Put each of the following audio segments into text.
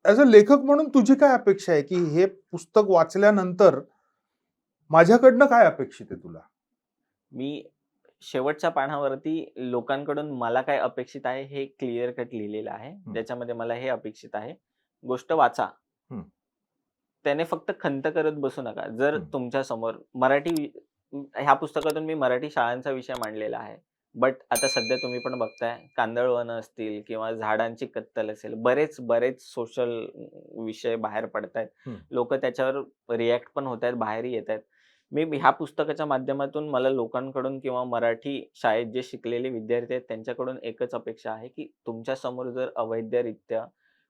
As a लेखक म्हणून तुझी काय अपेक्षा आहे की हे पुस्तक वाचल्यानंतर माझ्याकडनं काय अपेक्षित आहे तुला? मी शेवटच्या पानावरती लोकांकडून मला काय अपेक्षित आहे हे क्लिअर कट लिहिलेलं आहे. हं. ज्याच्यामध्ये मला हे अपेक्षित आहे, गोष्ट वाचा. हं. त्याने फक्त खंत करत बसू नका. जर हं. तुमच्या समोर ह्या पुस्तकातून मी मराठी शाळांचा विषय मांडलेला आहे. बट आता सध्या तुम्ही पण बघताय कांदळवनं असतील किंवा झाडांची कत्तल असेल, बरेच सोशल विषय बाहेर पडतायत. हं. लोकं त्याच्यावर रिएक्ट पण होतायत, बाहेरही येतायत. मी ह्या पुस्तकाच्या माध्यमातून मला लोकांकडून किंवा मराठी शाळेत जे शिकलेले विद्यार्थी आहेत त्यांच्याकडून एकच अपेक्षा आहे, की तुमच्या समोर जर अवैधरित्या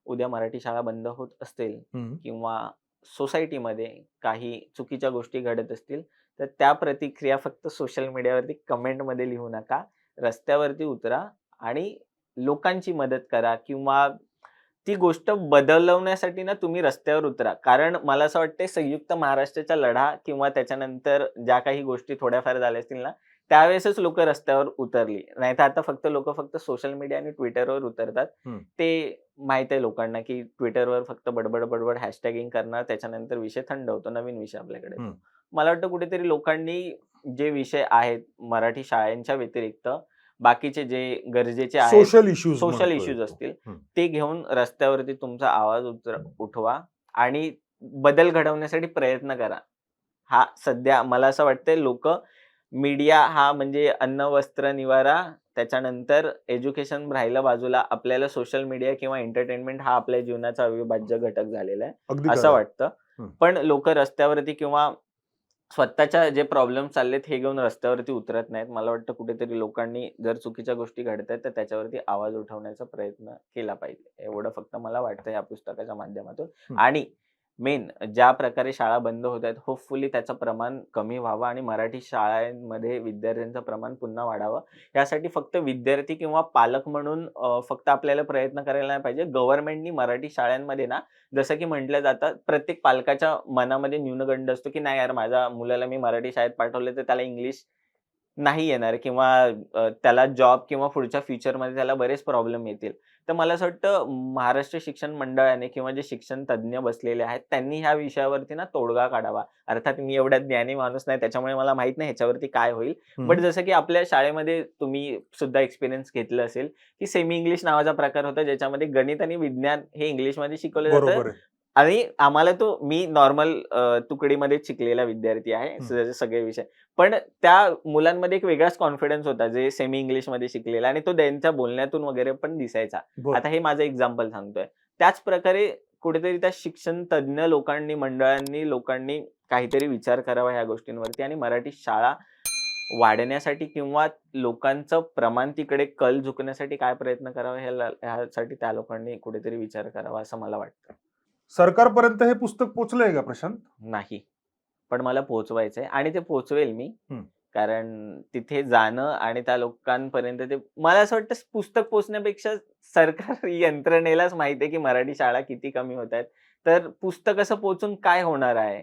उद्या मराठी शाळा बंद होत असतील हं. किंवा सोसायटीमध्ये काही चुकीच्या गोष्टी घडत असतील, तर त्या प्रतिक्रिया फक्त सोशल मीडियावरती कमेंटमध्ये लिहू नका. रस्त्यावरती उतरा आणि लोकांची मदत करा किंवा ती गोष्ट बदलवण्यासाठी ना तुम्ही रस्त्यावर उतरा. कारण मला असं वाटतंय संयुक्त महाराष्ट्राचा लढा किंवा त्याच्यानंतर ज्या काही गोष्टी थोड्याफार झाल्या असतील ना, त्यावेळेसच लोकं रस्त्यावर उतरली. नाहीतर आता लोकं फक्त सोशल मीडिया आणि Twitterवर उतरतात. हं. ते माहीत आहे लोकांना, की Twitterवर फक्त बडबड हॅशटॅगिंग करणार, त्याच्यानंतर विषय थंड होतो, नवीन विषय आपल्याकडे हं. येतो. मला वाटतं कुठेतरी लोकांनी जे विषय आहेत मराठी शाळांच्या व्यतिरिक्त बाकीचे जे गरजेचे आहेत, सोशल इश्यूज सोशल म्हणतोय इश्यूज तू. असतील, हं. ते घेऊन रस्त्यावरती तुमचा आवाज उठवा आणि बदल घडवण्यासाठी प्रयत्न करा. हा सध्या मला असं वाटतंय लोकं मीडिया हा म्हणजे अन्न, वस्त्र, निवारा त्याच्यानंतर एज्युकेशन राहिलं बाजूला. आपल्याला सोशल मीडिया किंवा एंटरटेनमेंट हा आपल्या जीवनाचा अविभाज्य घटक झालेला आहे, अगदी असं खरं आहे. वाटतं. हं. पण लोकं रस्त्यावरती किंवा स्वतःच्या जे प्रॉब्लेम चाललेत हे घेऊन रस्त्यावरती उतरत नाहीत. मला वाटतं कुठेतरी लोकांनी जर चुकीच्या गोष्टी घडतायत, तर त्याच्यावरती आवाज उठवण्याचा प्रयत्न केला पाहिजे. एवढं फक्त मला वाटतं या पुस्तकाच्या माध्यमातून. हं. आणि मेन ज्या प्रकारे शाळा बंद होत आहेत, होपफुली त्याचं प्रमाण कमी व्हावं आणि मराठी शाळांमध्ये विद्यार्थ्यांचं प्रमाण पुन्हा वाढावं. यासाठी फक्त विद्यार्थी किंवा पालक म्हणून फक्त आपल्याला प्रयत्न करायला नाही पाहिजे. गव्हर्नमेंटनी मराठी शाळांमध्ये ना, जसं की म्हटलं जातं, प्रत्येक पालकाच्या मनामध्ये न्यूनगंड असतो, की नाही यार माझ्या मुलाला मी मराठी शाळेत पाठवलं तर त्याला इंग्लिश नाही येणार किंवा त्याला जॉब किंवा पुढच्या फ्युचरमध्ये त्याला बरेच प्रॉब्लेम येतील. तर मला असं वाटतं महाराष्ट्र शिक्षण मंडळाने किंवा जे शिक्षण तज्ञ बसलेले आहेत, त्यांनी ह्या विषयावरती ना तोडगा काढावा. अर्थात मी एवढा ज्ञानी माणूस नाही, त्याच्यामुळे मला माहीत नाही ह्याच्यावरती काय होईल. बट हं. जसं की आपल्या शाळेमध्ये तुम्ही सुद्धा एक्सपिरियन्स घेतलं असेल, की सेमी इंग्लिश नावाचा प्रकार होता, ज्याच्यामध्ये गणित आणि विज्ञान हे इंग्लिशमध्ये शिकवलं जातं बरोबर आहे. आणि मी नॉर्मल तुकडीमध्येच शिकलेला विद्यार्थी आहे, हं. सगळे विषय. पण त्या मुलांमध्ये एक वेगळाच कॉन्फिडन्स होता, जे सेमी इंग्लिशमध्ये शिकलेला आणि तो त्यांच्या बोलण्यातून वगैरे पण दिसायचा. बरं. आता हे माझं एक्झाम्पल सांगतोय. त्याच प्रकारे कुठेतरी त्या शिक्षण तज्ञ लोकांनी, मंडळांनी, लोकांनी काहीतरी विचार करावा ह्या गोष्टींवरती आणि मराठी शाळा वाढण्यासाठी किंवा लोकांचं प्रमाण तिकडे कल झुकण्यासाठी काय प्रयत्न करावा ह्यासाठी त्या लोकांनी कुठेतरी विचार करावा असं मला वाटतं. सरकारपर्यंत हे पुस्तक पोहोचलंय का प्रशांत? नाही. पण मला पोहोचवायचंय आणि ते पोहोचवेल मी. हं. कारण तिथे जाणं आणि त्या लोकांपर्यंत ते मला असं वाटतं पुस्तक पोहोचण्यापेक्षा सरकार यंत्रणेलाच माहिती आहे, की मराठी शाळा किती कमी होतायत. तर पुस्तक असं पोहोचून काय होणार आहे?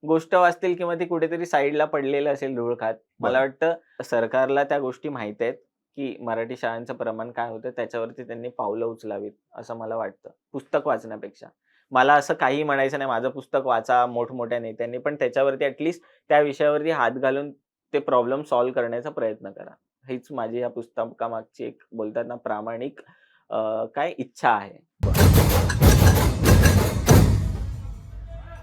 गोष्ट वाचतील किंवा ती कुठेतरी साइडला पडलेलं असेल धूळ खात. मला बरं. वाटतं सरकारला त्या गोष्टी माहीत आहेत, की मराठी शाळांचं प्रमाण काय होतं त्याच्यावरती त्यांनी पावलं उचलावीत, असं मला वाटतं. पुस्तक वाचण्यापेक्षा. मला असं काहीही म्हणायचं नाही, माझं पुस्तक वाचा मोठमोठ्या नेत्यांनी, पण त्याच्यावरती त्या विषयावरती हात घालून ते प्रॉब्लेम सॉल्व्ह करण्याचा प्रयत्न करा. हीच माझी या पुस्तकामागची एक बोलतात ना प्रामाणिक काय इच्छा आहे. बरं.